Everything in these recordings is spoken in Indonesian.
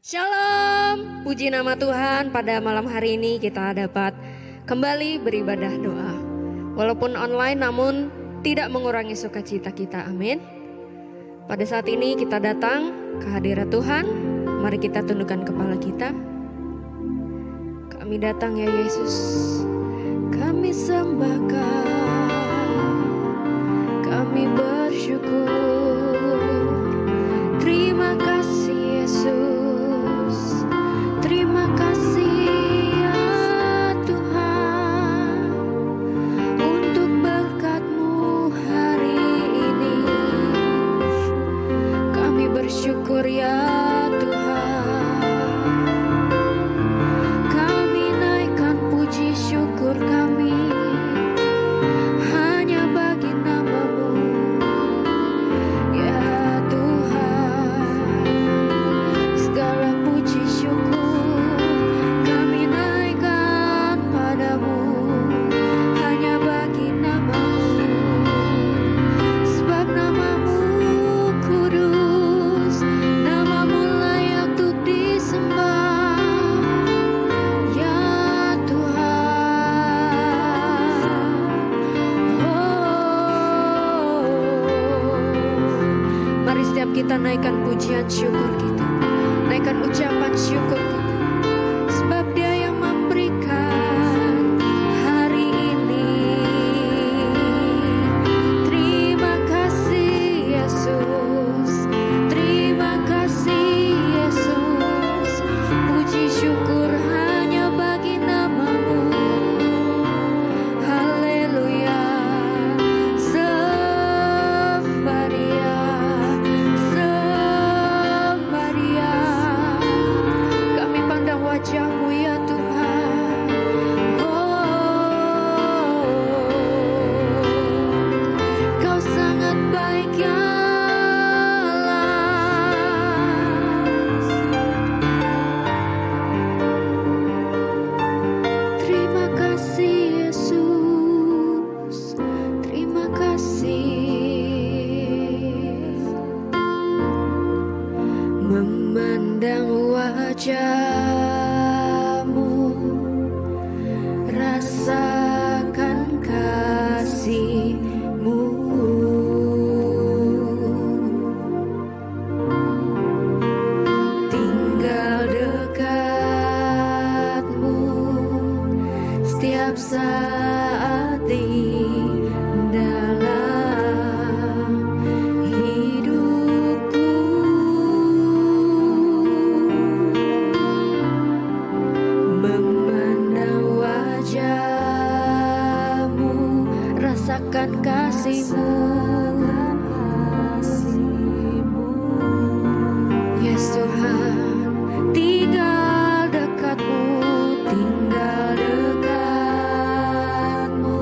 Shalom, puji nama Tuhan. Pada malam hari ini kita dapat kembali beribadah doa. Walaupun online namun tidak mengurangi sukacita kita, amin. Pada saat ini kita datang ke hadirat Tuhan. Mari kita tundukkan kepala kita. Kami datang ya Yesus, kami sembah Kau, kami bersyukur. Terima kasih Yesus, terima kasih ya Tuhan untuk berkat-Mu hari ini. Kami bersyukur ya Tuhan, kami naikkan puji syukur kami hanya bagi nama-Mu ya Tuhan. Segala puji syukur kami naikkan padamu hanya bagi nama-Mu, sebab nama-Mu kudus, nama-Mu layak untuk disembah ya Tuhan. Mari setiap kita naikkan pujian syukur kita, naikkan ucapan syukur kita, sebab Dia yang memberikan hari ini. Terima kasih Yesus, terima kasih Yesus. Puji syukur hanya bagi nama-Mu. Haleluya. Sembah Dia, sembah Dia. Kami pandang wajah-Mu ya Tuhan. Oh, Kau sangat baik ya Allah. Terima kasih Yesus, terima kasih. Memandang wajah-Mu, rasakan kasih-Mu. Tinggal dekat-Mu setiap saat di dalam hidupku. Memandang wajah-Mu, rasakan kasih-Mu. Yes Tuhan, tinggal dekat-Mu, tinggal dekat-Mu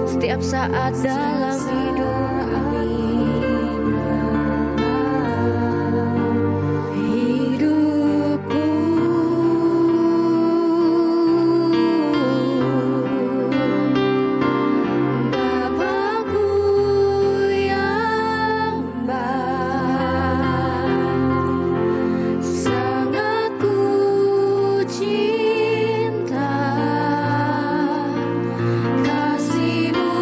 setiap saat dalam hidup kami. Hidupku Bapakku yang baik, sangat ku cinta. Kasih-Mu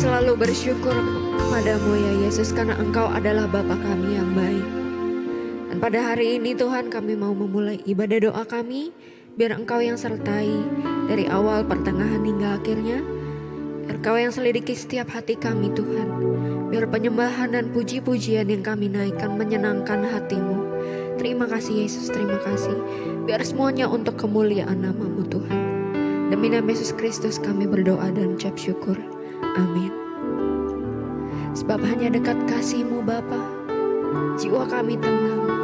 selalu bersyukur padamu ya Yesus, karena Engkau adalah Bapa kami yang baik. Dan pada hari ini Tuhan, kami mau memulai ibadah doa kami, biar Engkau yang sertai dari awal, pertengahan hingga akhirnya. Biar Engkau yang selidiki setiap hati kami Tuhan. Biar penyembahan dan puji-pujian yang kami naikkan menyenangkan hati-Mu. Terima kasih Yesus, terima kasih. Biar semuanya untuk kemuliaan nama-Mu Tuhan. Demi nama Yesus Kristus kami berdoa dan ucap syukur. Amin. Sebab hanya dekat kasih-Mu Bapa, jiwa kami tenang.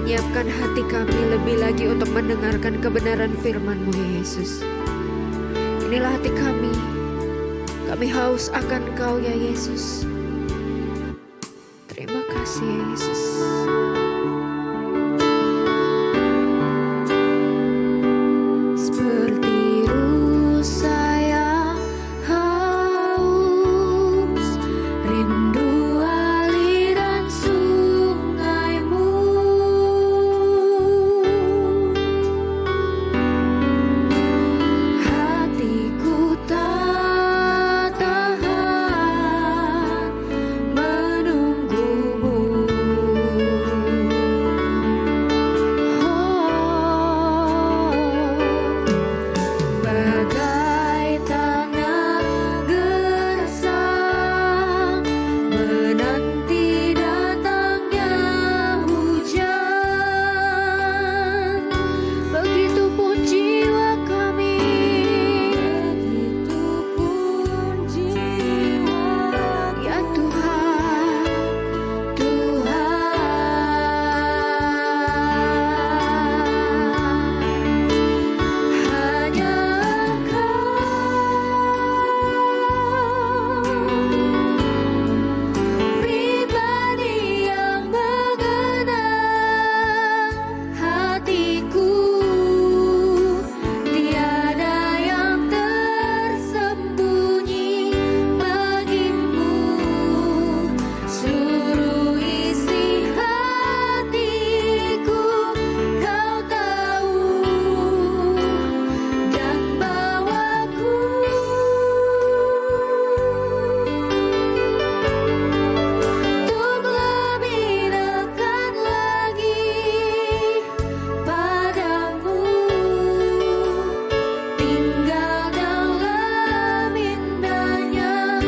menyiapkan hati kami lebih lagi untuk mendengarkan kebenaran firman-Mu ya Yesus. Inilah hati kami haus akan Kau ya Yesus. Terima kasih ya Yesus. Seperti rusa yang haus, rindu aliran sungai-Mu. Hatiku tak tahan menunggu-Mu. Bagai tanah gersang menanti datangnya hujan, begitupun jiwa kami, ya Tuhan, hanya pribadi yang mengenal hatiku, tiada yang tersembunyi bagimu. Seluruh isi hatiku Kau tahu, dan bawaku untuk lebih dekat lagi padamu, tinggal dalam indahnya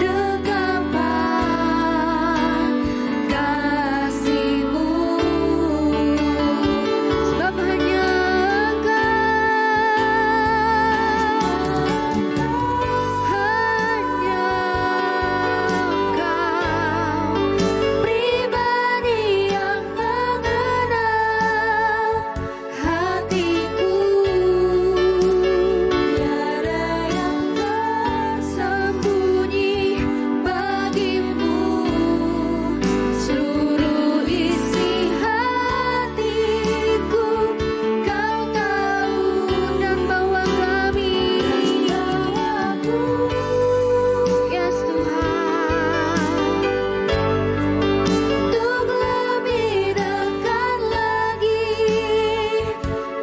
dekapan kasih-Mu. Sebab hanya Engkau pribadi yang mengenal hatiku, tiada yang tersembunyi bagimu. Seluruh isi hatiku Kau tahu, dan bawa kami, yes Tuhan, untuk lebih dekat lagi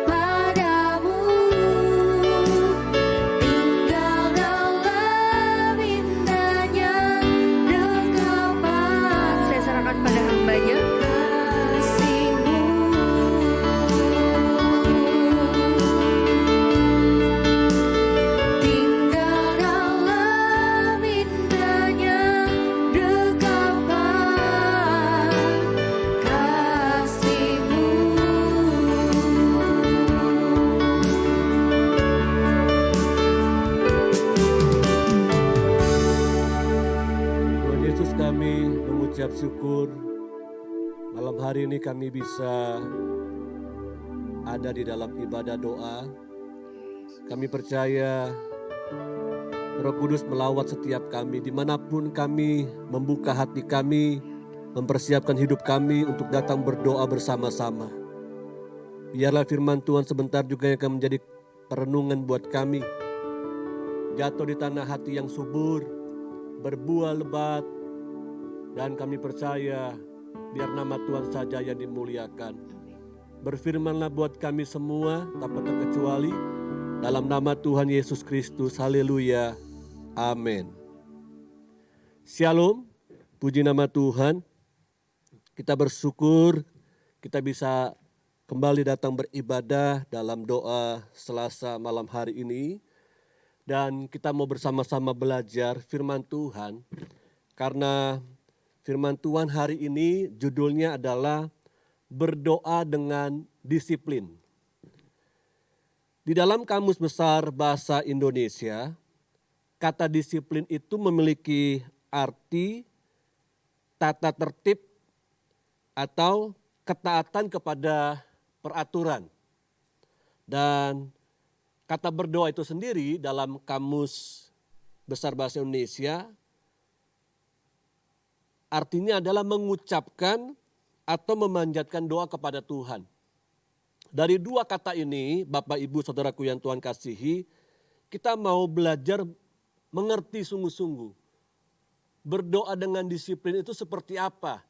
padamu, tinggal dalam indahnya dekapan. Saya serahkan pada hamba-Nya kasih-Mu. Tinggal dalam indahnya dekapan kasih-Mu. Tuhan Yesus, kami mengucap syukur malam hari ini kami bisa ada di dalam ibadah doa. Kami percaya Roh Kudus melawat setiap kami dimanapun kami membuka hati kami, mempersiapkan hidup kami untuk datang berdoa bersama-sama. Biarlah firman Tuhan sebentar juga yang akan menjadi perenungan buat kami, jatuh di tanah hati yang subur, berbuah lebat, dan kami percaya biar nama Tuhan saja yang dimuliakan. Berfirmanlah buat kami semua tanpa terkecuali, dalam nama Tuhan Yesus Kristus. Haleluya. Amin. Shalom. Puji nama Tuhan. Kita bersyukur kita bisa kembali datang beribadah dalam doa Selasa malam hari ini. Dan kita mau bersama-sama belajar firman Tuhan. Karena firman Tuhan hari ini judulnya adalah berdoa dengan disiplin. Di dalam Kamus Besar Bahasa Indonesia, kata disiplin itu memiliki arti tata tertib atau ketaatan kepada peraturan. Dan kata berdoa itu sendiri dalam Kamus Besar Bahasa Indonesia artinya adalah mengucapkan atau memanjatkan doa kepada Tuhan. Dari dua kata ini, Bapak Ibu Saudaraku yang Tuhan kasihi, kita mau belajar mengerti sungguh-sungguh. Berdoa dengan disiplin itu seperti apa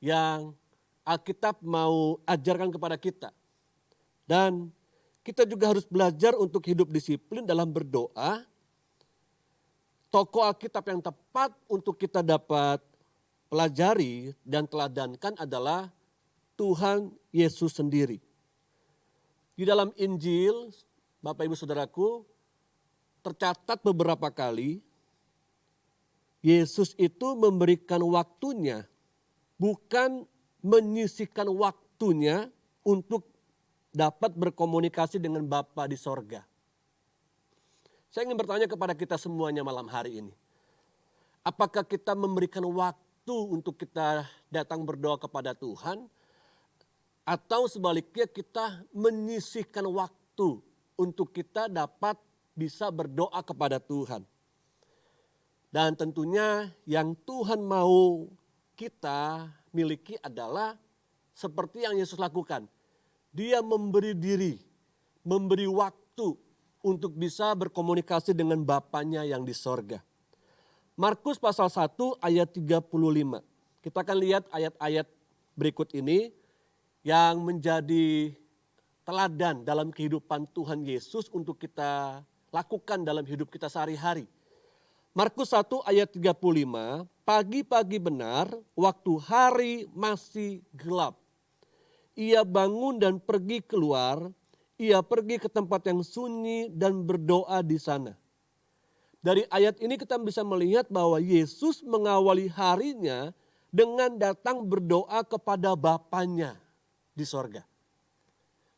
yang Alkitab mau ajarkan kepada kita. Dan kita juga harus belajar untuk hidup disiplin dalam berdoa. Tokoh Alkitab yang tepat untuk kita dapat pelajari dan teladankan adalah Tuhan Yesus sendiri. Di dalam Injil, Bapak Ibu Saudaraku, tercatat beberapa kali Yesus itu memberikan waktunya, bukan menyisihkan waktunya untuk dapat berkomunikasi dengan Bapa di sorga. Saya ingin bertanya kepada kita semuanya malam hari ini. Apakah kita memberikan waktu untuk kita datang berdoa kepada Tuhan? Atau sebaliknya kita menyisihkan waktu untuk kita dapat bisa berdoa kepada Tuhan? Dan tentunya yang Tuhan mau kita miliki adalah seperti yang Yesus lakukan. Dia memberi diri, memberi waktu untuk bisa berkomunikasi dengan Bapanya yang di sorga. Markus pasal 1 ayat 35. Kita akan lihat ayat-ayat berikut ini yang menjadi teladan dalam kehidupan Tuhan Yesus untuk kita lakukan dalam hidup kita sehari-hari. Markus 1 ayat 35, pagi-pagi benar waktu hari masih gelap. Ia bangun dan pergi keluar, ia pergi ke tempat yang sunyi dan berdoa di sana. Dari ayat ini kita bisa melihat bahwa Yesus mengawali harinya dengan datang berdoa kepada Bapanya di sorga.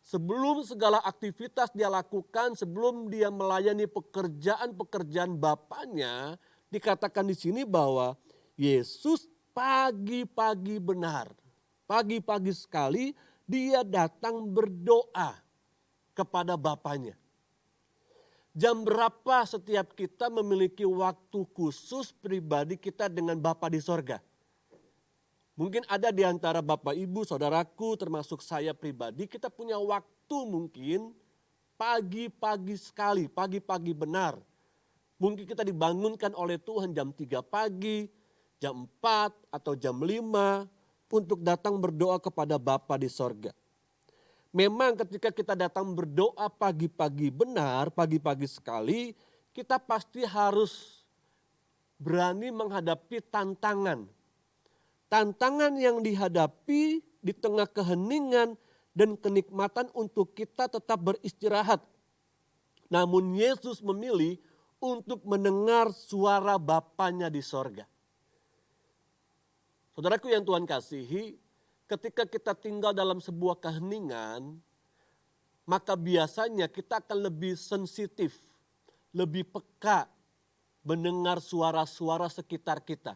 Sebelum segala aktivitas dia lakukan, sebelum dia melayani pekerjaan-pekerjaan Bapanya, dikatakan di sini bahwa Yesus pagi-pagi benar. Pagi-pagi sekali dia datang berdoa kepada Bapanya. Jam berapa setiap kita memiliki waktu khusus pribadi kita dengan Bapa di sorga? Mungkin ada di antara Bapak Ibu, saudaraku termasuk saya pribadi, kita punya waktu mungkin pagi-pagi sekali, pagi-pagi benar. Mungkin kita dibangunkan oleh Tuhan jam 3 pagi, jam 4 atau jam 5 untuk datang berdoa kepada Bapa di sorga. Memang ketika kita datang berdoa pagi-pagi benar, pagi-pagi sekali, kita pasti harus berani menghadapi tantangan. Tantangan yang dihadapi di tengah keheningan dan kenikmatan untuk kita tetap beristirahat. Namun Yesus memilih untuk mendengar suara Bapanya di sorga. Saudaraku yang Tuhan kasihi, ketika kita tinggal dalam sebuah keheningan, maka biasanya kita akan lebih sensitif, lebih peka mendengar suara-suara sekitar kita.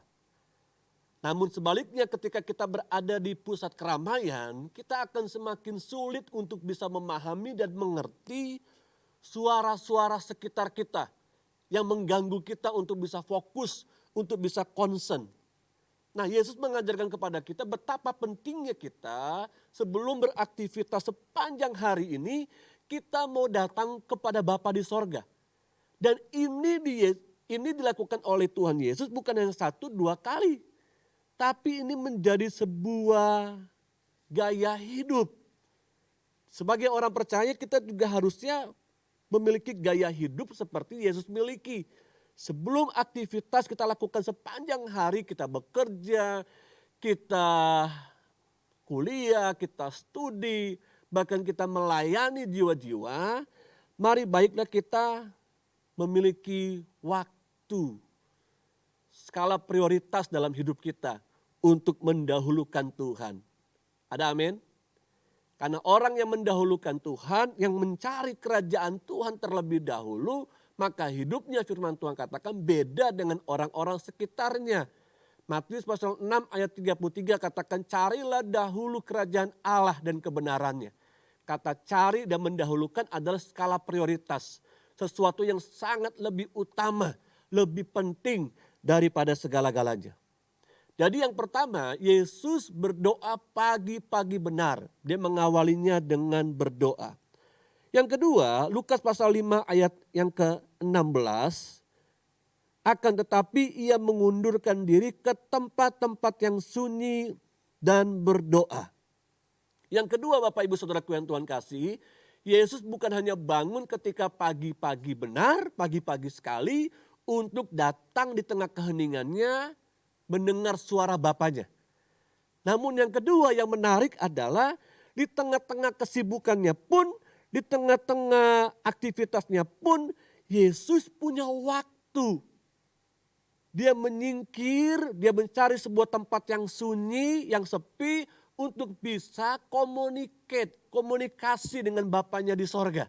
Namun sebaliknya ketika kita berada di pusat keramaian, kita akan semakin sulit untuk bisa memahami dan mengerti suara-suara sekitar kita yang mengganggu kita untuk bisa fokus, untuk bisa concern. Nah, Yesus mengajarkan kepada kita betapa pentingnya kita sebelum beraktivitas sepanjang hari ini, kita mau datang kepada Bapa di sorga. Dan ini dilakukan oleh Tuhan Yesus bukan hanya 1-2 kali. Tapi ini menjadi sebuah gaya hidup. Sebagai orang percaya kita juga harusnya memiliki gaya hidup seperti Yesus miliki. Sebelum aktivitas kita lakukan sepanjang hari, kita bekerja, kita kuliah, kita studi, bahkan kita melayani jiwa-jiwa, mari baiklah kita memiliki waktu, skala prioritas dalam hidup kita untuk mendahulukan Tuhan. Ada amin? Karena orang yang mendahulukan Tuhan, yang mencari kerajaan Tuhan terlebih dahulu, maka hidupnya firman Tuhan katakan beda dengan orang-orang sekitarnya. Matius pasal 6 ayat 33 katakan, carilah dahulu kerajaan Allah dan kebenarannya. Kata cari dan mendahulukan adalah skala prioritas. Sesuatu yang sangat lebih utama, lebih penting daripada segala-galanya. Jadi yang pertama, Yesus berdoa pagi-pagi benar. Dia mengawalinya dengan berdoa. Yang kedua, Lukas pasal 5 ayat yang ke-16. Akan tetapi ia mengundurkan diri ke tempat-tempat yang sunyi dan berdoa. Yang kedua Bapak Ibu Saudaraku yang Tuhan kasih, Yesus bukan hanya bangun ketika pagi-pagi benar, pagi-pagi sekali untuk datang di tengah keheningannya mendengar suara Bapanya. Namun yang kedua yang menarik adalah di tengah-tengah kesibukannya pun, di tengah-tengah aktivitasnya pun, Yesus punya waktu. Dia menyingkir, dia mencari sebuah tempat yang sunyi, yang sepi untuk bisa komunikasi dengan Bapanya di sorga.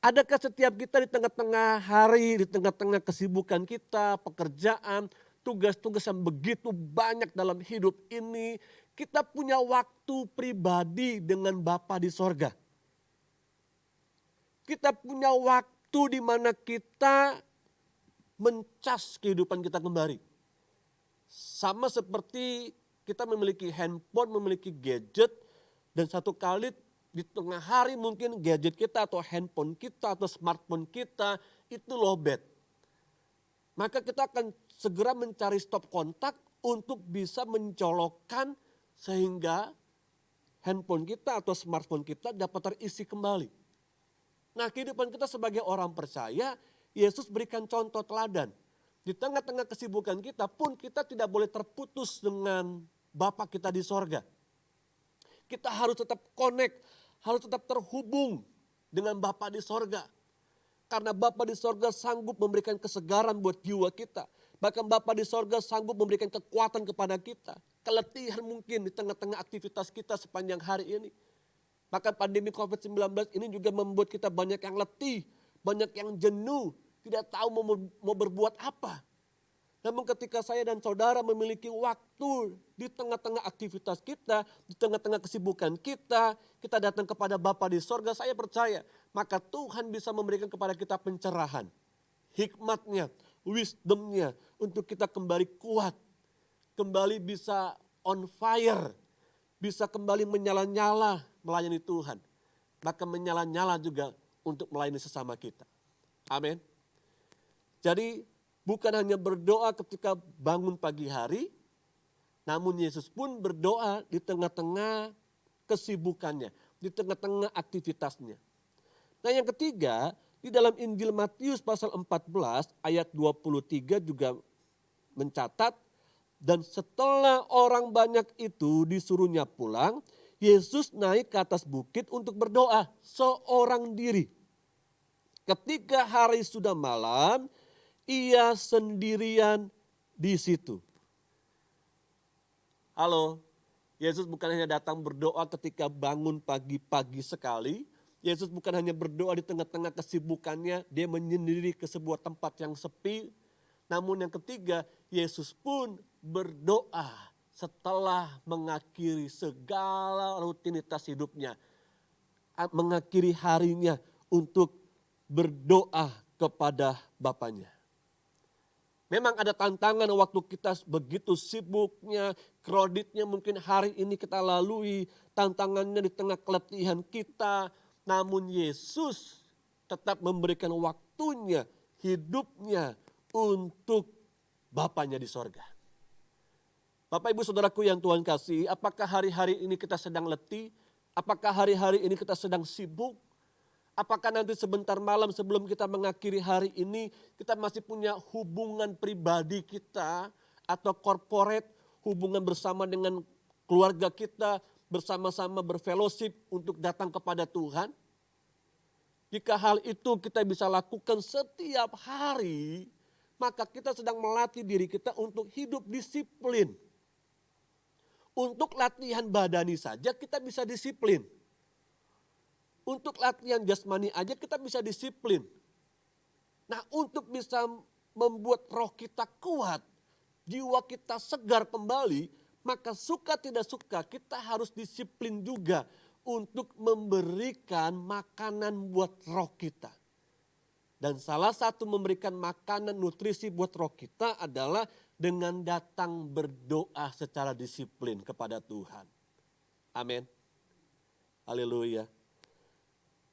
Adakah setiap kita di tengah-tengah hari, di tengah-tengah kesibukan kita, pekerjaan, tugas-tugas yang begitu banyak dalam hidup ini, kita punya waktu pribadi dengan Bapa di sorga. Kita punya waktu di mana kita mencas kehidupan kita kembali. Sama seperti kita memiliki handphone, memiliki gadget, dan satu kali di tengah hari mungkin gadget kita atau handphone kita atau smartphone kita itu lowbat. Maka kita akan segera mencari stop kontak untuk bisa mencolokkan sehingga handphone kita atau smartphone kita dapat terisi kembali. Nah, kehidupan kita sebagai orang percaya, Yesus berikan contoh teladan. Di tengah-tengah kesibukan kita pun kita tidak boleh terputus dengan Bapa kita di sorga. Kita harus tetap connect, harus tetap terhubung dengan Bapa di sorga. Karena Bapa di sorga sanggup memberikan kesegaran buat jiwa kita. Bahkan Bapa di sorga sanggup memberikan kekuatan kepada kita. Keletihan mungkin di tengah-tengah aktivitas kita sepanjang hari ini. Bahkan pandemi COVID-19 ini juga membuat kita banyak yang letih, banyak yang jenuh, tidak tahu mau berbuat apa. Namun ketika saya dan saudara memiliki waktu di tengah-tengah aktivitas kita, di tengah-tengah kesibukan kita, kita datang kepada Bapa di sorga, saya percaya maka Tuhan bisa memberikan kepada kita pencerahan, hikmatnya, wisdomnya untuk kita kembali kuat, kembali bisa on fire, bisa kembali menyala-nyala melayani Tuhan, bahkan menyala-nyala juga untuk melayani sesama kita. Amin. Jadi bukan hanya berdoa ketika bangun pagi hari, namun Yesus pun berdoa di tengah-tengah kesibukannya, di tengah-tengah aktivitasnya. Nah yang ketiga, di dalam Injil Matius pasal 14 ayat 23 juga mencatat, dan setelah orang banyak itu disuruhnya pulang, Yesus naik ke atas bukit untuk berdoa seorang diri. Ketika hari sudah malam, ia sendirian di situ. Halo, Yesus bukan hanya datang berdoa ketika bangun pagi-pagi sekali. Yesus bukan hanya berdoa di tengah-tengah kesibukannya, dia menyendiri ke sebuah tempat yang sepi. Namun yang ketiga, Yesus pun berdoa setelah mengakhiri segala rutinitas hidupnya. Mengakhiri harinya untuk berdoa kepada Bapanya. Memang ada tantangan waktu kita begitu sibuknya, kreditnya mungkin hari ini kita lalui, tantangannya di tengah keletihan kita. Namun Yesus tetap memberikan waktunya, hidupnya untuk Bapanya di sorga. Bapak Ibu Saudaraku yang Tuhan kasih, apakah hari-hari ini kita sedang letih? Apakah hari-hari ini kita sedang sibuk? Apakah nanti sebentar malam sebelum kita mengakhiri hari ini, kita masih punya hubungan pribadi kita atau corporate, hubungan bersama dengan keluarga kita, bersama-sama berfellowship untuk datang kepada Tuhan? Jika hal itu kita bisa lakukan setiap hari, maka kita sedang melatih diri kita untuk hidup disiplin. Untuk latihan badani saja kita bisa disiplin. Untuk latihan jasmani aja kita bisa disiplin. Nah untuk bisa membuat roh kita kuat, jiwa kita segar kembali, maka suka tidak suka kita harus disiplin juga untuk memberikan makanan buat roh kita. Dan salah satu memberikan makanan nutrisi buat roh kita adalah dengan datang berdoa secara disiplin kepada Tuhan. Amin. Haleluya.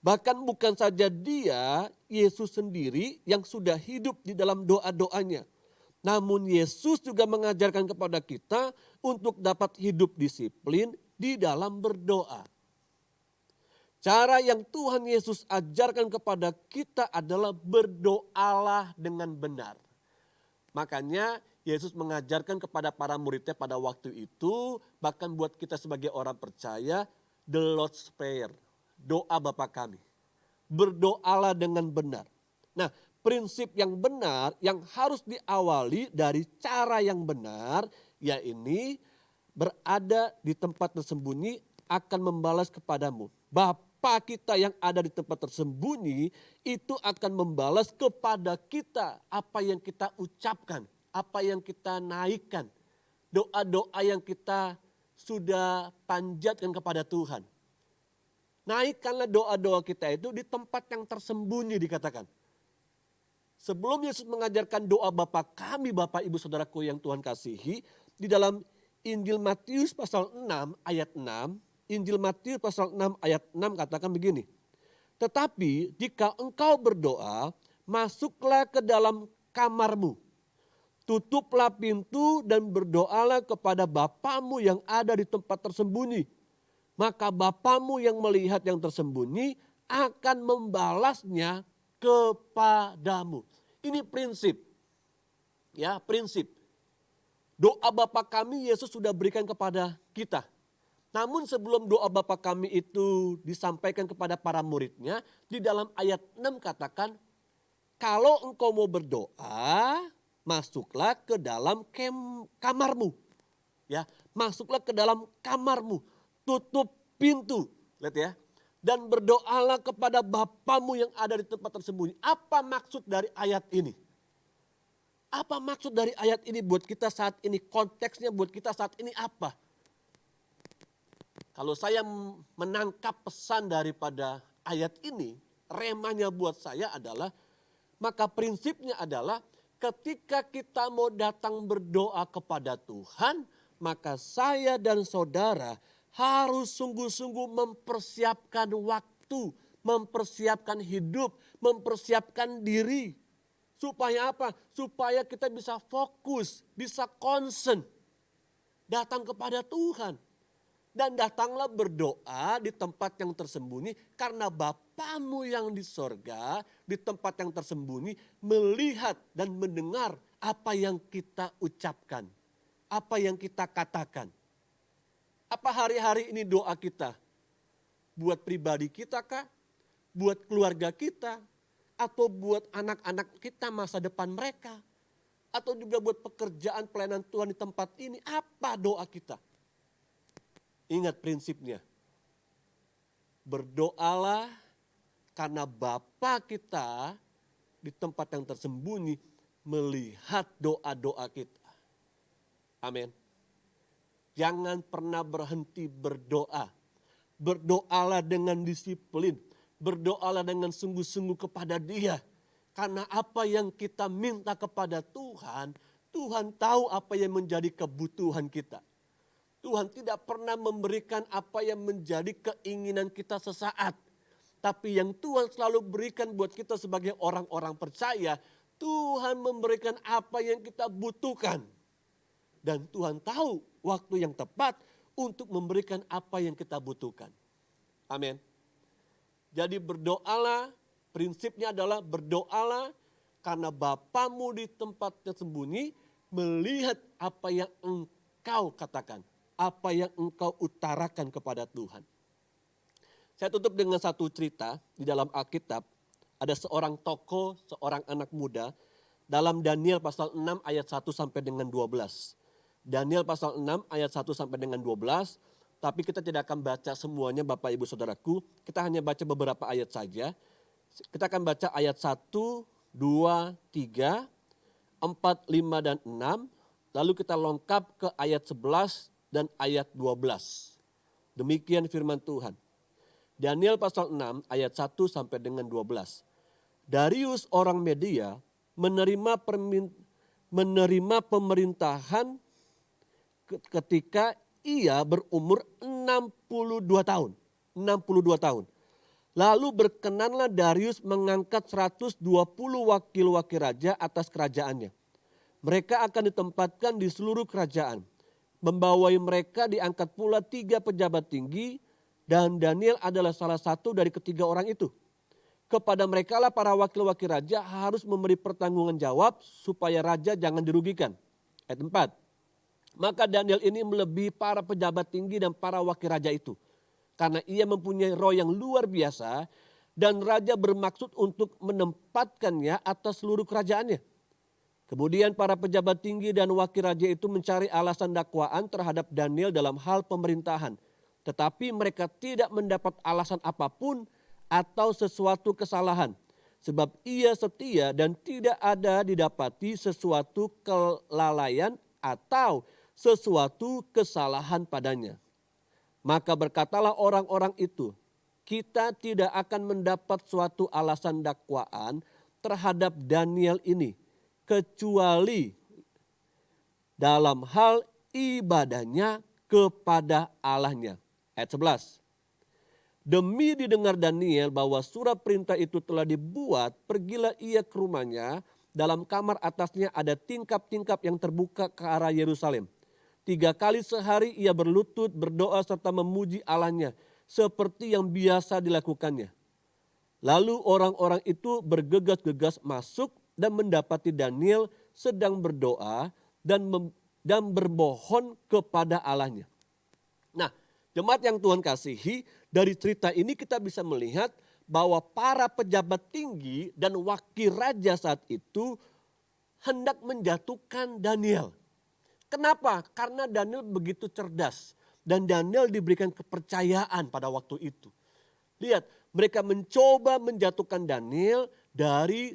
Bahkan bukan saja dia, Yesus sendiri yang sudah hidup di dalam doa-doanya. Namun Yesus juga mengajarkan kepada kita untuk dapat hidup disiplin di dalam berdoa. Cara yang Tuhan Yesus ajarkan kepada kita adalah berdoalah dengan benar. Makanya Yesus mengajarkan kepada para muridnya pada waktu itu, bahkan buat kita sebagai orang percaya, the Lord's Prayer, doa Bapa kami. Berdoalah dengan benar. Nah, prinsip yang benar yang harus diawali dari cara yang benar, yaitu berada di tempat tersembunyi akan membalas kepadamu. Bapa kita yang ada di tempat tersembunyi itu akan membalas kepada kita apa yang kita ucapkan, apa yang kita naikkan, doa-doa yang kita sudah panjatkan kepada Tuhan. Naikkanlah doa-doa kita itu di tempat yang tersembunyi dikatakan. Sebelum Yesus mengajarkan doa Bapa kami, Bapak Ibu Saudaraku yang Tuhan kasihi, di dalam Injil Matius pasal 6 ayat 6, Injil Matius pasal 6 ayat 6 katakan begini. Tetapi jika engkau berdoa, masuklah ke dalam kamarmu. Tutuplah pintu dan berdoalah kepada Bapamu yang ada di tempat tersembunyi. Maka Bapamu yang melihat yang tersembunyi akan membalasnya kepadamu. Ini prinsip. Ya, prinsip. Doa Bapa kami Yesus sudah berikan kepada kita. Namun sebelum doa Bapa kami itu disampaikan kepada para muridnya, di dalam ayat 6 katakan, kalau engkau mau berdoa, masuklah ke dalam kamarmu. Ya, masuklah ke dalam kamarmu, tutup pintu. Lihat ya. Dan berdoalah kepada Bapamu yang ada di tempat tersembunyi. Apa maksud dari ayat ini? Apa maksud dari ayat ini buat kita saat ini? Konteksnya buat kita saat ini apa? Kalau saya menangkap pesan daripada ayat ini, remanya buat saya adalah, maka prinsipnya adalah ketika kita mau datang berdoa kepada Tuhan, maka saya dan saudara harus sungguh-sungguh mempersiapkan waktu, mempersiapkan hidup, mempersiapkan diri. Supaya apa? Supaya kita bisa fokus, bisa concern, datang kepada Tuhan. Dan datanglah berdoa di tempat yang tersembunyi karena Bapamu yang di sorga, di tempat yang tersembunyi melihat dan mendengar apa yang kita ucapkan, apa yang kita katakan. Apa hari-hari ini doa kita? Buat pribadi kita kah? Buat keluarga kita? Atau buat anak-anak kita masa depan mereka? Atau juga buat pekerjaan pelayanan Tuhan di tempat ini? Apa doa kita? Ingat prinsipnya. Berdoalah karena Bapa kita di tempat yang tersembunyi melihat doa-doa kita. Amin. Jangan pernah berhenti berdoa. Berdoalah dengan disiplin. Berdoalah dengan sungguh-sungguh kepada Dia. Karena apa yang kita minta kepada Tuhan, Tuhan tahu apa yang menjadi kebutuhan kita. Tuhan tidak pernah memberikan apa yang menjadi keinginan kita sesaat. Tapi yang Tuhan selalu berikan buat kita sebagai orang-orang percaya, Tuhan memberikan apa yang kita butuhkan. Dan Tuhan tahu waktu yang tepat untuk memberikan apa yang kita butuhkan. Amin. Jadi berdoalah, prinsipnya adalah berdoalah karena Bapamu di tempat tersembunyi melihat apa yang engkau katakan. Apa yang engkau utarakan kepada Tuhan. Saya tutup dengan satu cerita di dalam Alkitab. Ada seorang tokoh, seorang anak muda dalam Daniel pasal 6 ayat 1 sampai dengan 12. Daniel pasal 6 ayat 1 sampai dengan 12. Tapi kita tidak akan baca semuanya Bapak Ibu Saudaraku. Kita hanya baca beberapa ayat saja. Kita akan baca ayat 1, 2, 3, 4, 5 dan 6. lalu kita lengkap ke ayat 11 dan ayat 12. Demikian firman Tuhan. Daniel pasal 6 ayat 1 sampai dengan 12. Darius orang Media menerima pemerintahan ketika ia berumur 62 tahun. 62 tahun. Lalu berkenanlah Darius mengangkat 120 wakil-wakil raja atas kerajaannya. Mereka akan ditempatkan di seluruh kerajaan. Membawai mereka diangkat pula 3 pejabat tinggi dan Daniel adalah salah satu dari ketiga orang itu. Kepada mereka lah para wakil-wakil raja harus memberi pertanggungan jawab supaya raja jangan dirugikan. Ayat 4. Maka Daniel ini melebihi para pejabat tinggi dan para wakil raja itu. Karena ia mempunyai roh yang luar biasa dan raja bermaksud untuk menempatkannya atas seluruh kerajaannya. Kemudian para pejabat tinggi dan wakil raja itu mencari alasan dakwaan terhadap Daniel dalam hal pemerintahan. Tetapi mereka tidak mendapat alasan apapun atau sesuatu kesalahan. Sebab ia setia dan tidak ada didapati sesuatu kelalaian atau sesuatu kesalahan padanya. Maka berkatalah orang-orang itu, kita tidak akan mendapat suatu alasan dakwaan terhadap Daniel ini. Kecuali dalam hal ibadahnya kepada Allahnya. Ayat 11. Demi didengar Daniel bahwa surat perintah itu telah dibuat, pergilah ia ke rumahnya. Dalam kamar atasnya ada tingkap-tingkap yang terbuka ke arah Yerusalem. 3 kali sehari ia berlutut, berdoa serta memuji Allahnya seperti yang biasa dilakukannya. Lalu orang-orang itu bergegas-gegas masuk dan mendapati Daniel sedang berdoa dan bermohon kepada Allahnya. Nah, jemaat yang Tuhan kasihi, dari cerita ini kita bisa melihat bahwa para pejabat tinggi dan wakil raja saat itu hendak menjatuhkan Daniel. Kenapa? Karena Daniel begitu cerdas dan Daniel diberikan kepercayaan pada waktu itu. Lihat, mereka mencoba menjatuhkan Daniel dari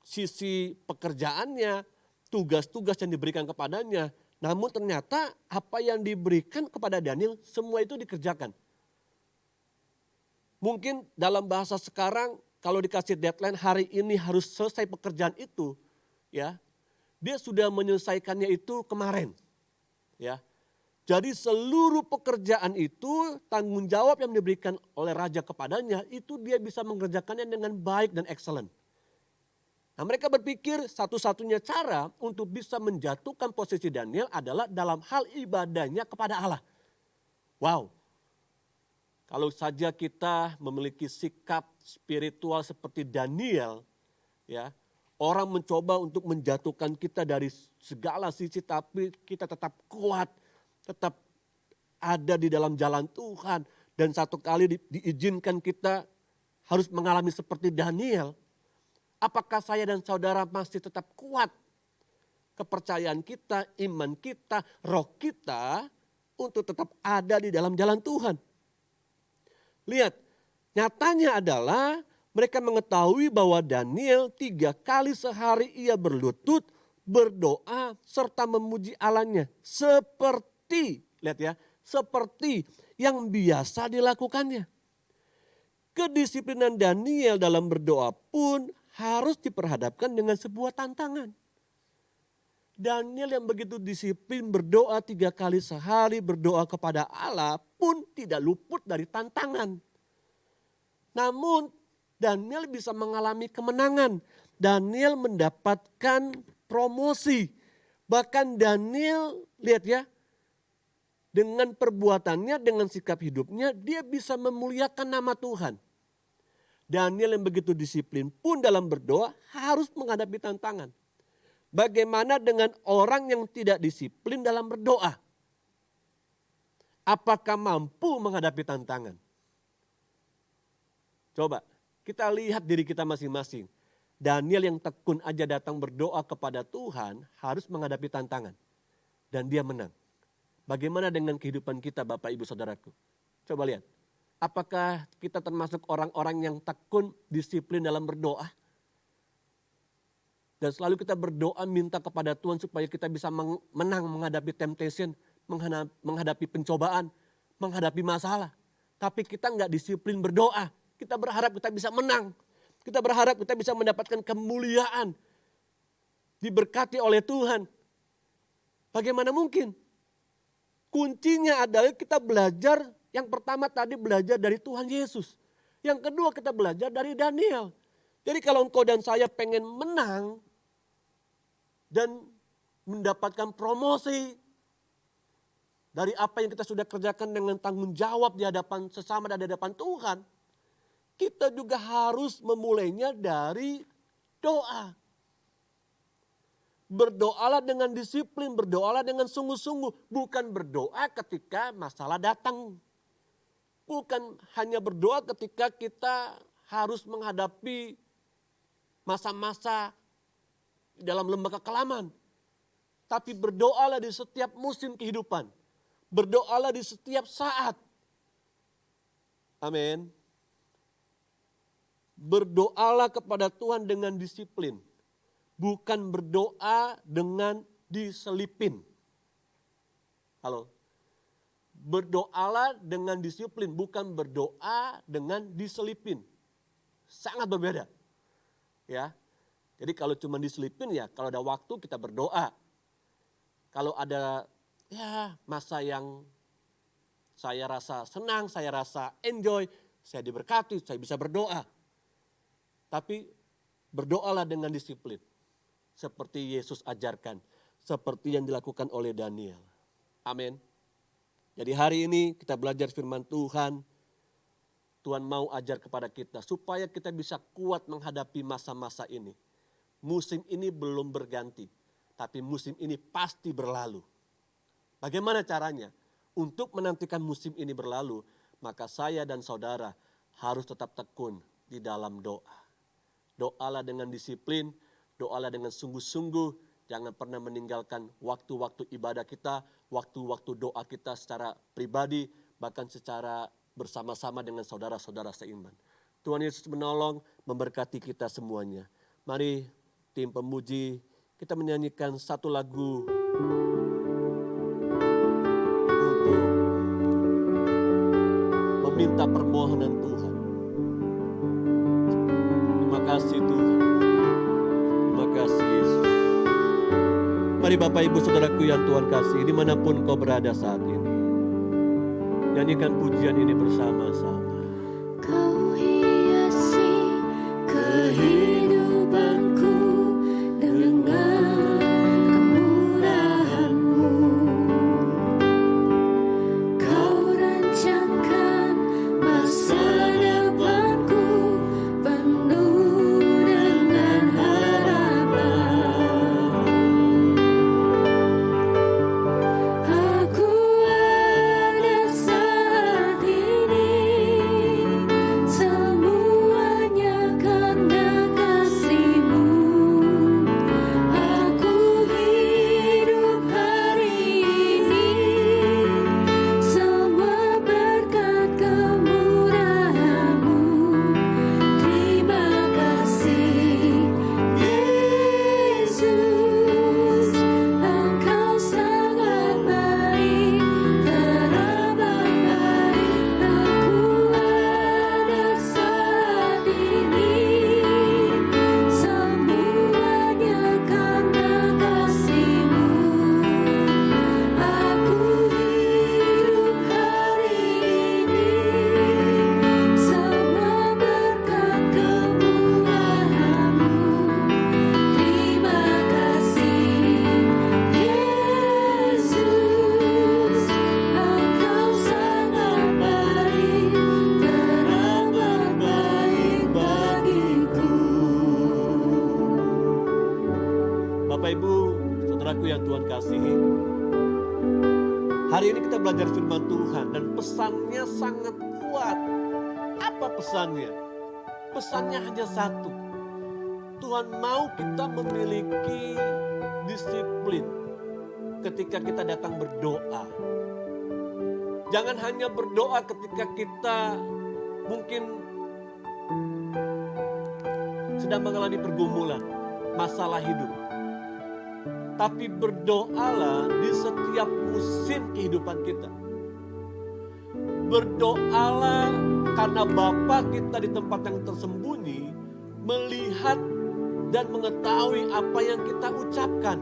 sisi pekerjaannya, tugas-tugas yang diberikan kepadanya. Namun ternyata apa yang diberikan kepada Daniel semua itu dikerjakan. Mungkin dalam bahasa sekarang kalau dikasih deadline hari ini harus selesai pekerjaan itu, ya. Dia sudah menyelesaikannya itu kemarin. Ya. Jadi seluruh pekerjaan itu, tanggung jawab yang diberikan oleh raja kepadanya, itu dia bisa mengerjakannya dengan baik dan excellent. Nah, mereka berpikir satu-satunya cara untuk bisa menjatuhkan posisi Daniel adalah dalam hal ibadahnya kepada Allah. Wow. Kalau saja kita memiliki sikap spiritual seperti Daniel, ya, orang mencoba untuk menjatuhkan kita dari segala sisi, tapi kita tetap kuat, tetap ada di dalam jalan Tuhan. Dan satu kali diizinkan kita harus mengalami seperti Daniel. Apakah saya dan saudara masih tetap kuat? Kepercayaan kita, iman kita, roh kita untuk tetap ada di dalam jalan Tuhan. Lihat, nyatanya adalah mereka mengetahui bahwa Daniel 3 kali sehari ia berlutut, berdoa, serta memuji Allahnya. Seperti, lihat ya, seperti yang biasa dilakukannya. Kedisiplinan Daniel dalam berdoa pun harus diperhadapkan dengan sebuah tantangan. Daniel yang begitu disiplin berdoa 3 kali sehari, berdoa kepada Allah pun tidak luput dari tantangan. Namun Daniel bisa mengalami kemenangan. Daniel mendapatkan promosi. Bahkan Daniel, lihat ya, dengan perbuatannya, dengan sikap hidupnya, dia bisa memuliakan nama Tuhan. Daniel yang begitu disiplin pun dalam berdoa harus menghadapi tantangan. Bagaimana dengan orang yang tidak disiplin dalam berdoa? Apakah mampu menghadapi tantangan? Coba kita lihat diri kita masing-masing. Daniel yang tekun aja datang berdoa kepada Tuhan harus menghadapi tantangan. Dan dia menang. Bagaimana dengan kehidupan kita Bapak Ibu Saudaraku? Coba lihat. Apakah kita termasuk orang-orang yang tekun disiplin dalam berdoa? Dan selalu kita berdoa minta kepada Tuhan supaya kita bisa menang menghadapi temptation, menghadapi pencobaan, menghadapi masalah. Tapi kita nggak disiplin berdoa. Kita berharap kita bisa menang. Kita berharap kita bisa mendapatkan kemuliaan. Diberkati oleh Tuhan. Bagaimana mungkin? Kuncinya adalah kita belajar, yang pertama tadi belajar dari Tuhan Yesus. Yang kedua kita belajar dari Daniel. Jadi kalau engkau dan saya pengen menang dan mendapatkan promosi dari apa yang kita sudah kerjakan dengan tanggung jawab di hadapan sesama dan di hadapan Tuhan, kita juga harus memulainya dari doa. Berdoalah dengan disiplin, berdoalah dengan sungguh-sungguh. Bukan berdoa ketika masalah datang. Bukan hanya berdoa ketika kita harus menghadapi masa-masa dalam lembah kekelaman. Tapi berdoalah di setiap musim kehidupan. Berdoalah di setiap saat. Amin. Berdoalah kepada Tuhan dengan disiplin. Bukan berdoa dengan diselipin. Halo. Berdoalah dengan disiplin, bukan berdoa dengan diselipin. Sangat berbeda. Ya. Jadi kalau cuma diselipin ya, kalau ada waktu kita berdoa. Kalau ada masa yang saya rasa senang, saya rasa enjoy, saya diberkati, saya bisa berdoa. Tapi berdoalah dengan disiplin. Seperti Yesus ajarkan, seperti yang dilakukan oleh Daniel. Amin. Jadi hari ini kita belajar firman Tuhan. Tuhan mau ajar kepada kita supaya kita bisa kuat menghadapi masa-masa ini. Musim ini belum berganti, tapi musim ini pasti berlalu. Bagaimana caranya? Untuk menantikan musim ini berlalu, maka saya dan saudara harus tetap tekun di dalam doa. Doalah dengan disiplin, doalah dengan sungguh-sungguh. Jangan pernah meninggalkan waktu-waktu ibadah kita, waktu-waktu doa kita secara pribadi, bahkan secara bersama-sama dengan saudara-saudara seiman. Tuhan Yesus menolong, memberkati kita semuanya. Mari tim pemuji, kita menyanyikan satu lagu untuk meminta permohonan Tuhan. Terima kasih Tuhan. Terima kasih Yesus. Mari Bapak Ibu Saudaraku yang Tuhan kasih, dimanapun kau berada saat ini. Nyanyikan pujian ini bersama-sama. Kau hiasi kehidupanku dengan kemurahan-Mu. Kau rancangkan masa depanku penuh dengan harapan. Aku ada saat ini semuanya karena kasih-Mu. Aku hidup hari ini semua berkat kemurahan-Mu. Terima kasih Yesus, Engkau sangat baik, teramat baik. Aku ada saat ini semuanya karena kasih-Mu. Aku hidup hari ini semua berkat kemurahan-Mu. Terima kasih Yesus, Engkau sangat baik, teramat baik bagiku. Bapak Ibu, saudaraku yang Tuhan kasihi. Hari ini kita belajar firman Tuhan dan pesannya sangat kuat. Apa pesannya? Pesannya hanya satu. Tuhan mau kita memiliki disiplin ketika kita datang berdoa. Jangan hanya berdoa ketika kita mungkin sedang mengalami pergumulan. masalah hidup. Tapi berdoalah di setiap musim kehidupan kita. Berdoalah karena Bapa kita di tempat yang tersembunyi melihat dan mengetahui apa yang kita ucapkan.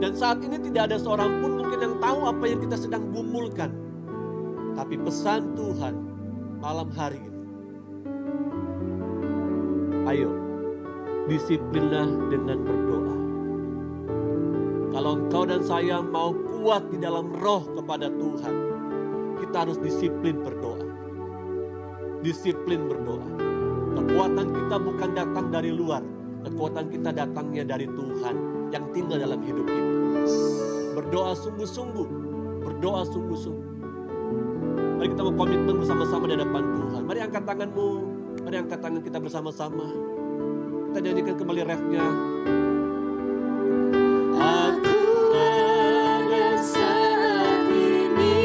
Dan saat ini tidak ada seorang pun mungkin yang tahu apa yang kita sedang gumulkan. Tapi pesan Tuhan malam hari ini, ayo disiplinlah dengan berdoa. Kalau engkau dan saya mau kuat di dalam roh kepada Tuhan, kita harus disiplin berdoa. Disiplin berdoa. Kekuatan kita bukan datang dari luar, kekuatan kita datangnya dari Tuhan yang tinggal dalam hidup kita. Berdoa sungguh-sungguh, berdoa sungguh-sungguh. Mari kita mau komitmen bersama-sama di hadapan Tuhan. Mari angkat tanganmu, mari angkat tangan kita bersama-sama. Kita nyanyikan kembali refnya. Aku ada saat ini,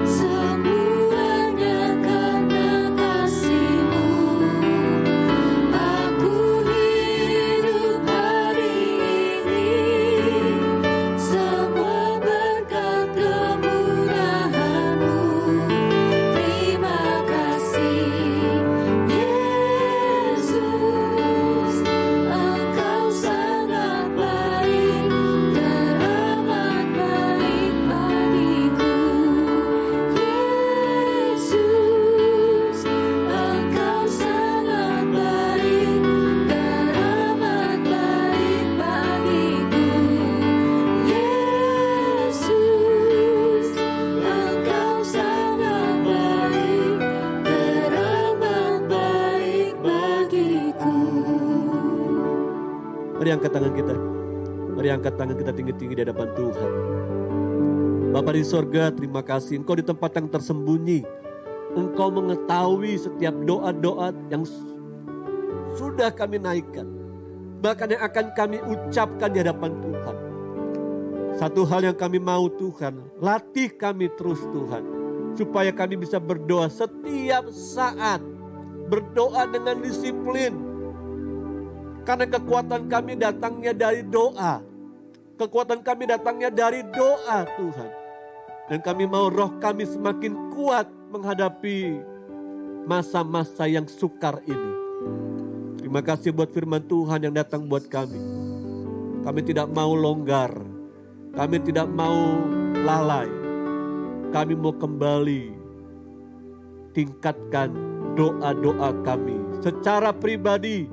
semuanya karena kasih-Mu. Aku hidup hari ini, semua berkat kemurahan-Mu. Terima kasih, Yesus, Engkau sangat baik, teramat baik bagiku. Yesus, Engkau sangat baik, teramat baik bagiku. Yesus, Engkau sangat baik, teramat baik bagiku. Mari angkat tangan kita. Mari angkat tangan kita tinggi-tinggi di hadapan Tuhan. Bapa di sorga, terima kasih Engkau di tempat yang tersembunyi. Engkau mengetahui setiap doa-doa yang sudah kami naikkan. Bahkan yang akan kami ucapkan di hadapan Tuhan. Satu hal yang kami mau Tuhan, latih kami terus Tuhan. Supaya kami bisa berdoa setiap saat. Berdoa dengan disiplin. Karena kekuatan kami datangnya dari doa. Kekuatan kami datangnya dari doa Tuhan. Dan kami mau roh kami semakin kuat menghadapi masa-masa yang sukar ini. Terima kasih buat firman Tuhan yang datang buat kami. Kami tidak mau longgar. Kami tidak mau lalai. Kami mau kembali tingkatkan doa-doa kami secara pribadi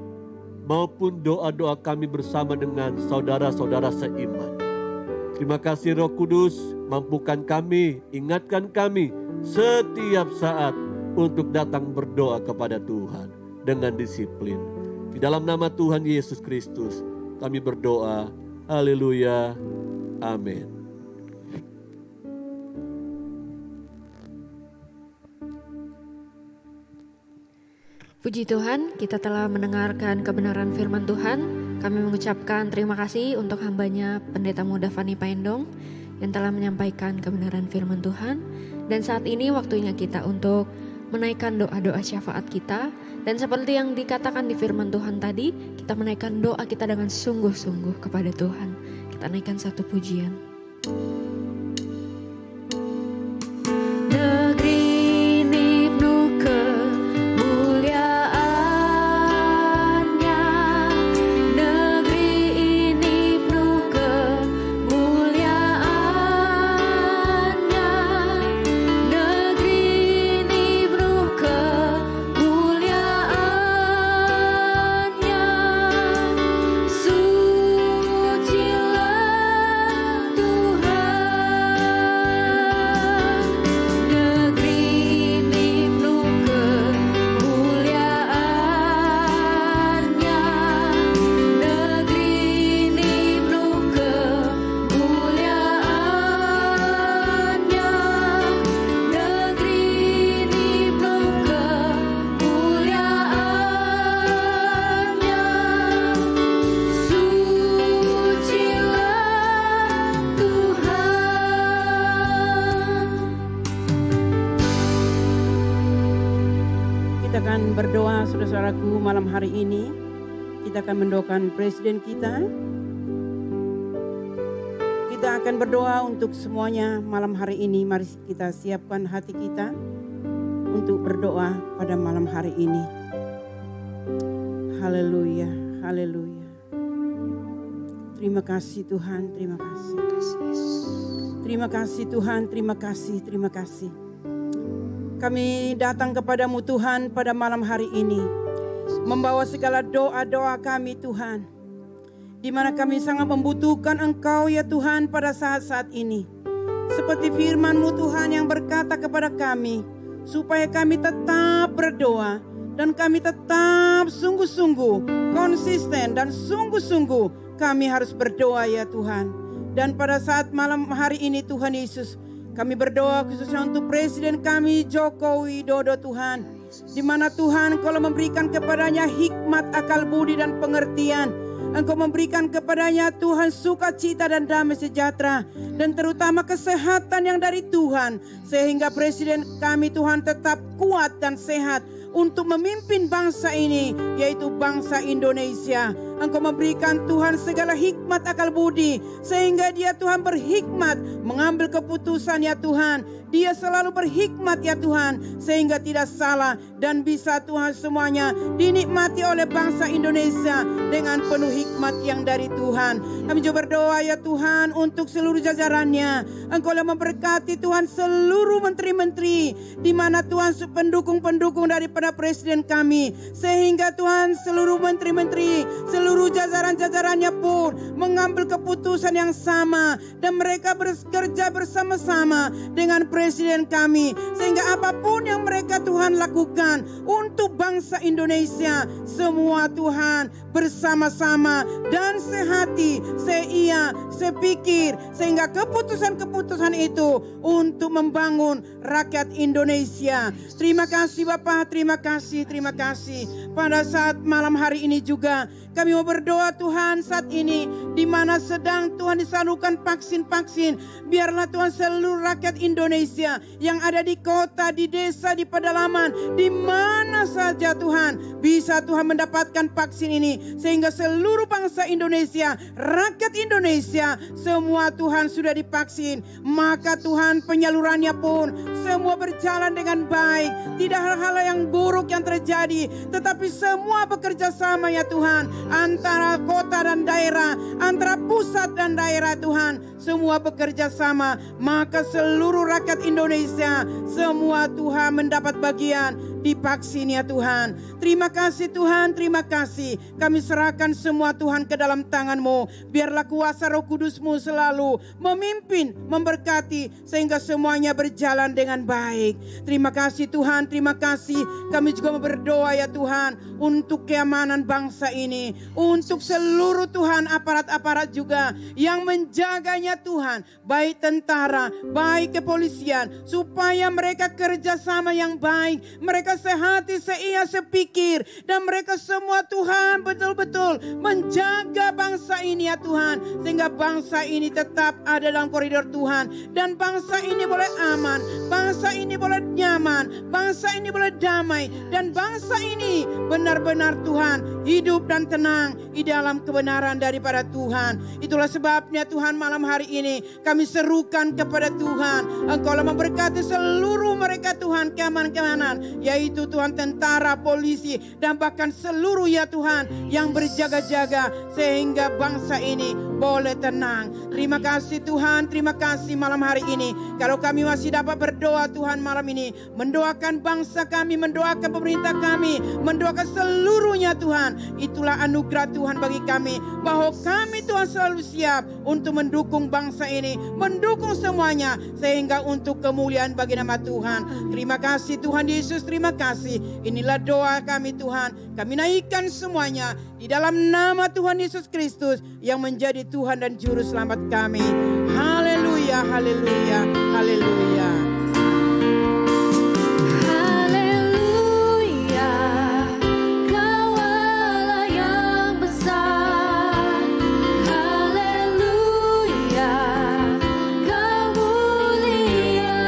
maupun doa-doa kami bersama dengan saudara-saudara seiman. Terima kasih Roh Kudus, mampukan kami, ingatkan kami setiap saat untuk datang berdoa kepada Tuhan dengan disiplin. Di dalam nama Tuhan Yesus Kristus kami berdoa. Haleluya. Amin. Puji Tuhan, kita telah mendengarkan kebenaran firman Tuhan. Kami mengucapkan terima kasih untuk hambanya Pendeta Muda Fani Paendong yang telah menyampaikan kebenaran firman Tuhan. Dan saat ini waktunya kita untuk menaikkan doa-doa syafaat kita. Dan seperti yang dikatakan di firman Tuhan tadi, kita menaikkan doa kita dengan sungguh-sungguh kepada Tuhan. Kita naikkan satu pujian. Negeri ini penuh kemuliaan-Nya, negeri ini penuh kemuliaan-Nya, negeri ini penuh kemuliaan-Nya. Sucilah Tuhan. malam hari ini kita akan mendoakan presiden kita. Kita akan berdoa untuk semuanya malam hari ini. Mari kita siapkan hati kita untuk berdoa pada malam hari ini. Haleluya, haleluya. Terima kasih Tuhan, terima kasih. Terima kasih Tuhan, terima kasih, terima kasih. Kami datang kepadamu Tuhan pada malam hari ini. Membawa segala doa-doa kami Tuhan. Di mana kami sangat membutuhkan Engkau ya Tuhan pada saat-saat ini. Seperti firman-Mu Tuhan yang berkata kepada kami, supaya kami tetap berdoa dan kami tetap sungguh-sungguh konsisten dan sungguh-sungguh kami harus berdoa ya Tuhan. Dan pada saat malam hari ini Tuhan Yesus, kami berdoa khususnya untuk Presiden kami Joko Widodo Tuhan. Di mana Tuhan Engkau memberikan kepadanya hikmat, akal budi dan pengertian. Engkau memberikan kepadanya Tuhan sukacita dan damai sejahtera. Dan terutama kesehatan yang dari Tuhan. Sehingga Presiden kami Tuhan tetap kuat dan sehat untuk memimpin bangsa ini, yaitu bangsa Indonesia. Engkau memberikan Tuhan segala hikmat akal budi, sehingga dia Tuhan berhikmat mengambil keputusan ya Tuhan. Dia selalu berhikmat ya Tuhan, sehingga tidak salah dan bisa Tuhan semuanya dinikmati oleh bangsa Indonesia dengan penuh hikmat yang dari Tuhan. Kami juga berdoa ya Tuhan untuk seluruh jajarannya. Engkau yang memberkati Tuhan seluruh menteri-menteri, di mana Tuhan pendukung-pendukung daripada presiden kami, sehingga Tuhan seluruh menteri-menteri, seluruh jajaran-jajarannya pun mengambil keputusan yang sama dan mereka bekerja bersama-sama dengan presiden kami, sehingga apapun yang mereka Tuhan lakukan untuk bangsa Indonesia, semua Tuhan bersama-sama dan sehati, seia, sepikir, sehingga keputusan-keputusan itu untuk membangun rakyat Indonesia. Terima kasih Bapak, terima kasih, terima kasih. Pada saat malam hari ini juga kami mau berdoa Tuhan saat ini, di mana sedang Tuhan disalurkan vaksin-vaksin. Biarlah Tuhan seluruh rakyat Indonesia yang ada di kota, di desa, di pedalaman, di mana saja Tuhan bisa Tuhan mendapatkan vaksin ini. Sehingga seluruh bangsa Indonesia, rakyat Indonesia, semua Tuhan sudah divaksin. Maka Tuhan penyalurannya pun semua berjalan dengan baik. Tidak hal-hal yang buruk yang terjadi, tetapi semua bekerja sama ya Tuhan. Antara kota dan daerah, antara pusat dan daerah Tuhan, semua bekerja sama. Maka seluruh rakyat Indonesia, semua Tuhan mendapat bagian divaksin ya Tuhan. Terima kasih Tuhan, terima kasih. Kami serahkan semua Tuhan ke dalam tangan-Mu. Biarlah kuasa Roh Kudus-Mu selalu memimpin, memberkati, sehingga semuanya berjalan dengan baik. Terima kasih Tuhan, terima kasih. Kami juga berdoa ya Tuhan untuk keamanan bangsa ini, untuk seluruh Tuhan aparat-aparat juga yang menjaganya Tuhan, baik tentara, baik kepolisian, supaya mereka kerjasama yang baik, mereka sehati, seia, sepikir, dan mereka semua Tuhan betul-betul menjaga bangsa ini ya Tuhan, sehingga bangsa ini tetap ada dalam koridor Tuhan, dan bangsa ini boleh aman, bangsa ini boleh nyaman, bangsa ini boleh damai, dan bangsa ini benar-benar Tuhan hidup dan tenang di dalam kebenaran daripada Tuhan. Itulah sebabnya Tuhan malam hari ini kami serukan kepada Tuhan, Engkau memberkati seluruh mereka Tuhan, keamanan-keamanan, yaitu Tuhan tentara, polisi, dan bahkan seluruh ya Tuhan yang berjaga-jaga, sehingga bangsa ini boleh tenang. Terima kasih Tuhan, terima kasih malam hari ini. Kalau kami masih dapat berdoa Tuhan malam ini, mendoakan bangsa kami, mendoakan pemerintah kami, mendoakan seluruhnya Tuhan, itulah anugerah Tuhan bagi kami, bahwa kami Tuhan selalu siap untuk mendukung bangsa ini, mendukung semuanya, sehingga untuk kemuliaan bagi nama Tuhan. Terima kasih Tuhan Yesus, terima kasih. Inilah doa kami Tuhan, kami naikkan semuanya di dalam nama Tuhan Yesus Kristus yang menjadi Tuhan dan Juru Selamat kami. Haleluya, haleluya, haleluya. Haleluya, Kau Allah yang besar. Haleluya, Kau mulia.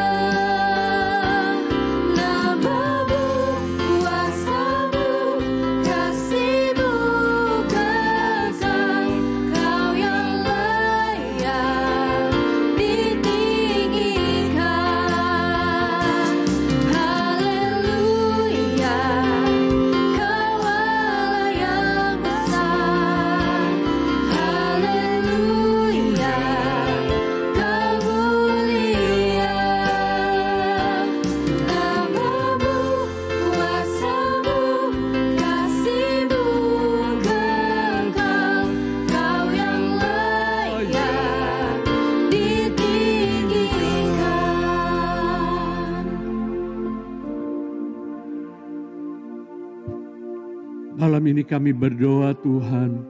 Nama-Mu, kuasa-Mu, kasih Malam ini kami berdoa Tuhan,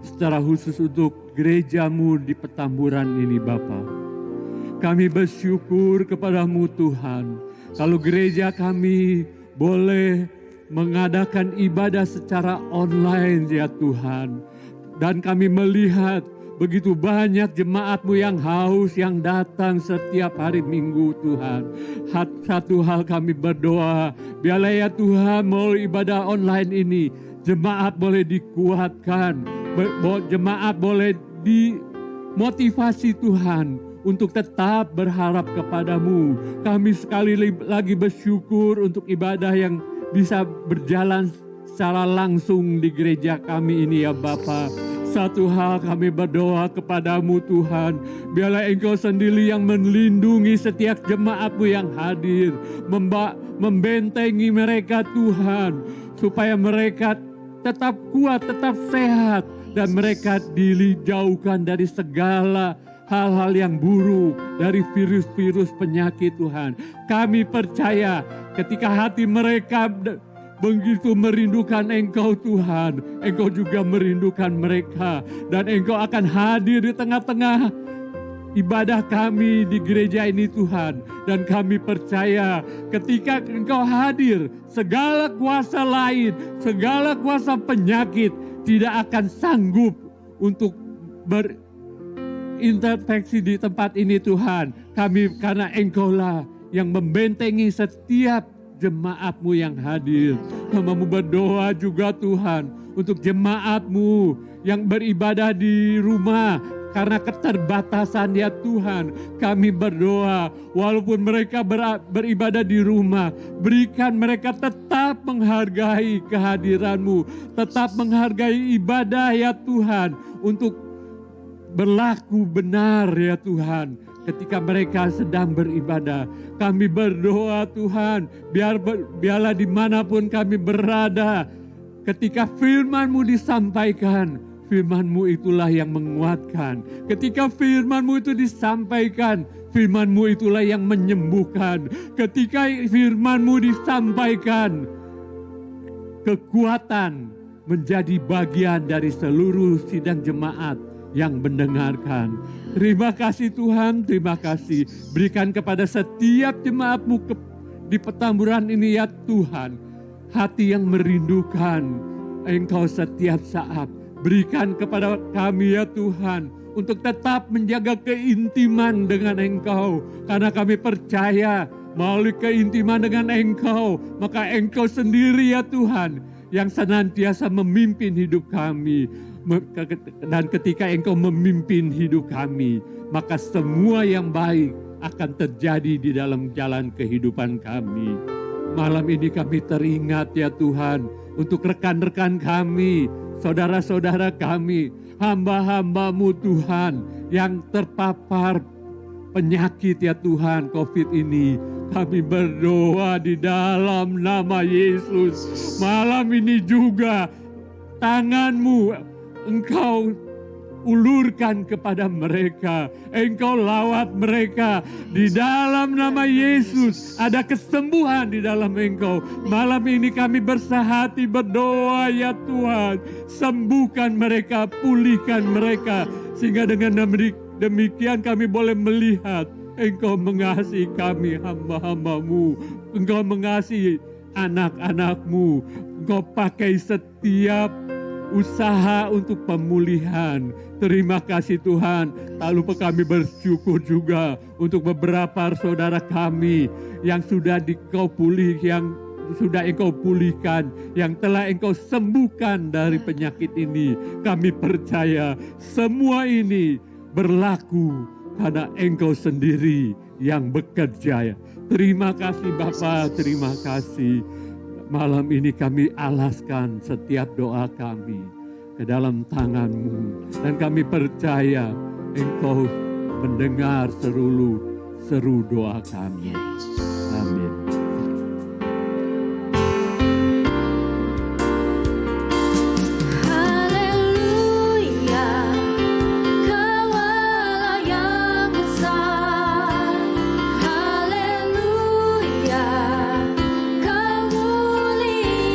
secara khusus untuk gereja-Mu di Petamburan ini Bapa. Kami bersyukur kepadamu Tuhan, kalau gereja kami boleh mengadakan ibadah secara online ya Tuhan. Dan kami melihat begitu banyak jemaat-Mu yang haus, yang datang setiap hari Minggu Tuhan. Satu hal kami berdoa, biarlah ya Tuhan melalui ibadah online ini, jemaat boleh dikuatkan, jemaat boleh dimotivasi Tuhan untuk tetap berharap kepadamu. Kami sekali lagi bersyukur untuk ibadah yang bisa berjalan secara langsung di gereja kami ini ya Bapa. Satu hal kami berdoa kepadamu Tuhan, biarlah Engkau sendiri yang melindungi setiap jemaat-Mu yang hadir, membentengi mereka Tuhan, supaya mereka tetap kuat, tetap sehat, dan mereka dijauhkan dari segala hal-hal yang buruk, dari virus-virus penyakit Tuhan. Kami percaya ketika hati mereka begitu merindukan Engkau Tuhan, Engkau juga merindukan mereka. Dan Engkau akan hadir di tengah-tengah ibadah kami di gereja ini Tuhan. Dan kami percaya ketika Engkau hadir, segala kuasa lain, segala kuasa penyakit tidak akan sanggup untuk berintervensi di tempat ini Tuhan. Kami karena Engkau-lah yang membentengi setiap jemaat-Mu yang hadir. Kami berdoa juga Tuhan untuk jemaat-Mu yang beribadah di rumah karena keterbatasan ya Tuhan. Kami berdoa walaupun mereka beribadah di rumah, berikan mereka tetap menghargai kehadiran-Mu, tetap menghargai ibadah ya Tuhan, untuk berlaku benar ya Tuhan. Ketika mereka sedang beribadah, kami berdoa Tuhan, biarlah dimanapun kami berada, ketika firman-Mu disampaikan, firman-Mu itulah yang menguatkan. Ketika firman-Mu itu disampaikan, firman-Mu itulah yang menyembuhkan. Ketika firman-Mu disampaikan, kekuatan menjadi bagian dari seluruh sidang jemaat yang mendengarkan. Terima kasih Tuhan, terima kasih. Berikan kepada setiap jemaat-Mu di Petamburan ini ya Tuhan, hati yang merindukan Engkau setiap saat. Berikan kepada kami ya Tuhan, untuk tetap menjaga keintiman dengan Engkau. Karena kami percaya melalui keintiman dengan Engkau, maka Engkau sendiri ya Tuhan yang senantiasa memimpin hidup kami. Dan ketika Engkau memimpin hidup kami, maka semua yang baik akan terjadi di dalam jalan kehidupan kami. Malam ini kami teringat ya Tuhan, untuk rekan-rekan kami, saudara-saudara kami, hamba-hamba-Mu Tuhan, yang terpapar penyakit ya Tuhan, COVID ini. Kami berdoa di dalam nama Yesus. Malam ini juga tangan-Mu Engkau ulurkan kepada mereka. Engkau lawat mereka. Di dalam nama Yesus ada kesembuhan di dalam Engkau. Malam ini kami bersahati berdoa ya Tuhan. Sembuhkan mereka, pulihkan mereka. Sehingga dengan demikian kami boleh melihat Engkau mengasihi kami hamba-hamba-Mu. Engkau mengasihi anak-anak-Mu. Engkau pakai setiap usaha untuk pemulihan. Terima kasih Tuhan. Tak lupa kami bersyukur juga untuk beberapa saudara kami yang sudah Engkau pulihkan, yang telah Engkau sembuhkan dari penyakit ini. Kami percaya semua ini berlaku karena Engkau sendiri yang bekerja. Terima kasih Bapa, terima kasih. Malam ini kami alaskan setiap doa kami ke dalam tangan-Mu. Dan kami percaya Engkau mendengar seru doa kami. Amin. Haleluya, Kau mulia.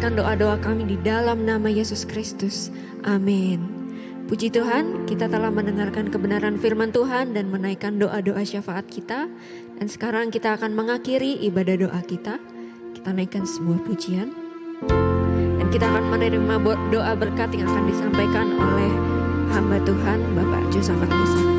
mendengarkan doa-doa kami di dalam nama Yesus Kristus. Amin. Puji Tuhan, kita telah mendengarkan kebenaran firman Tuhan dan menaikkan doa-doa syafaat kita. Dan sekarang kita akan mengakhiri ibadah doa kita. Kita naikkan sebuah pujian. Dan kita akan menerima doa berkat yang akan disampaikan oleh hamba Tuhan Bapak Josafat Musa.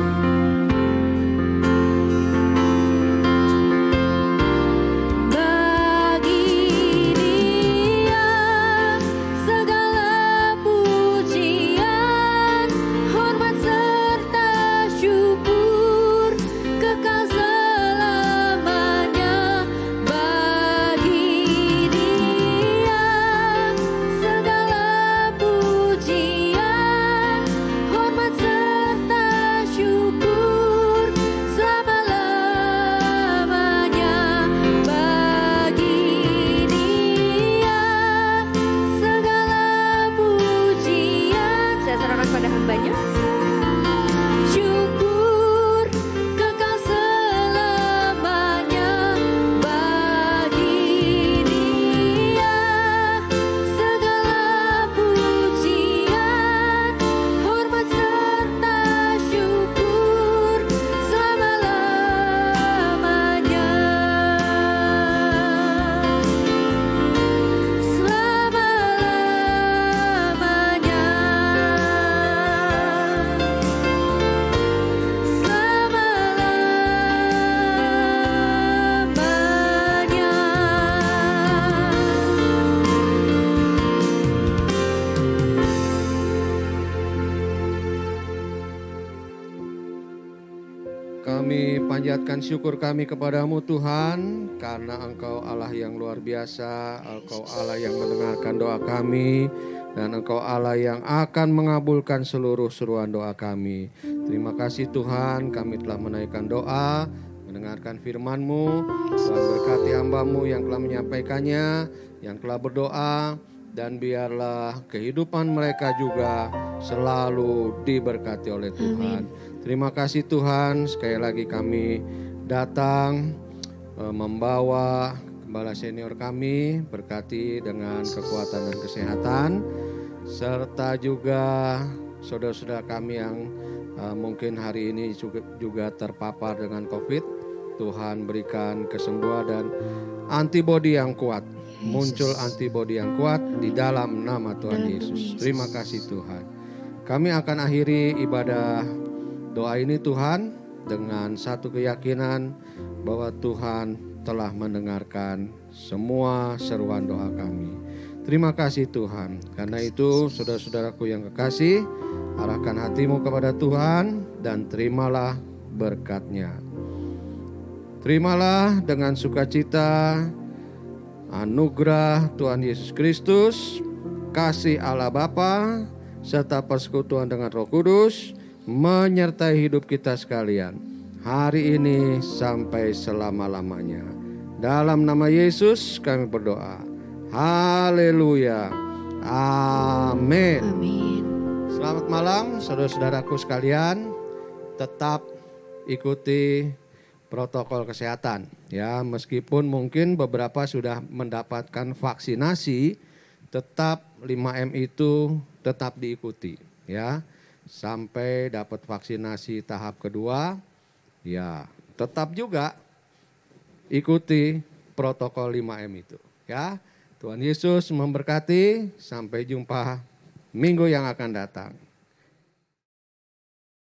Kami panjatkan syukur kami kepadamu Tuhan, karena Engkau Allah yang luar biasa, Engkau Allah yang mendengarkan doa kami, dan Engkau Allah yang akan mengabulkan seluruh seruan doa kami. Terima kasih Tuhan, kami telah menaikkan doa, mendengarkan firman-Mu. Tuhan berkati hamba-Mu yang telah menyampaikannya, yang telah berdoa, dan biarlah kehidupan mereka juga selalu diberkati oleh Tuhan. Amin. Terima kasih Tuhan, sekali lagi kami datang membawa gembala senior kami, berkati dengan kekuatan dan kesehatan, serta juga saudara-saudara kami yang mungkin hari ini juga terpapar dengan COVID. Tuhan berikan kesembuhan dan antibodi yang kuat, muncul antibodi yang kuat di dalam nama Tuhan Yesus. Terima kasih Tuhan. Kami akan akhiri ibadah doa ini Tuhan dengan satu keyakinan bahwa Tuhan telah mendengarkan semua seruan doa kami. Terima kasih Tuhan. Karena itu saudara-saudaraku yang kekasih, arahkan hatimu kepada Tuhan dan terimalah berkat-Nya. Terimalah dengan sukacita anugerah Tuhan Yesus Kristus, kasih Allah Bapa, serta persekutuan dengan Roh Kudus menyertai hidup kita sekalian hari ini sampai selama-lamanya. Dalam nama Yesus kami berdoa. Haleluya. Amin. Amin. Selamat malam saudara-saudaraku sekalian. Tetap ikuti protokol kesehatan ya, meskipun mungkin beberapa sudah mendapatkan vaksinasi, tetap 5M itu tetap diikuti ya. Sampai dapat vaksinasi tahap kedua, ya tetap juga ikuti protokol 5M itu ya. Tuhan Yesus memberkati, sampai jumpa minggu yang akan datang.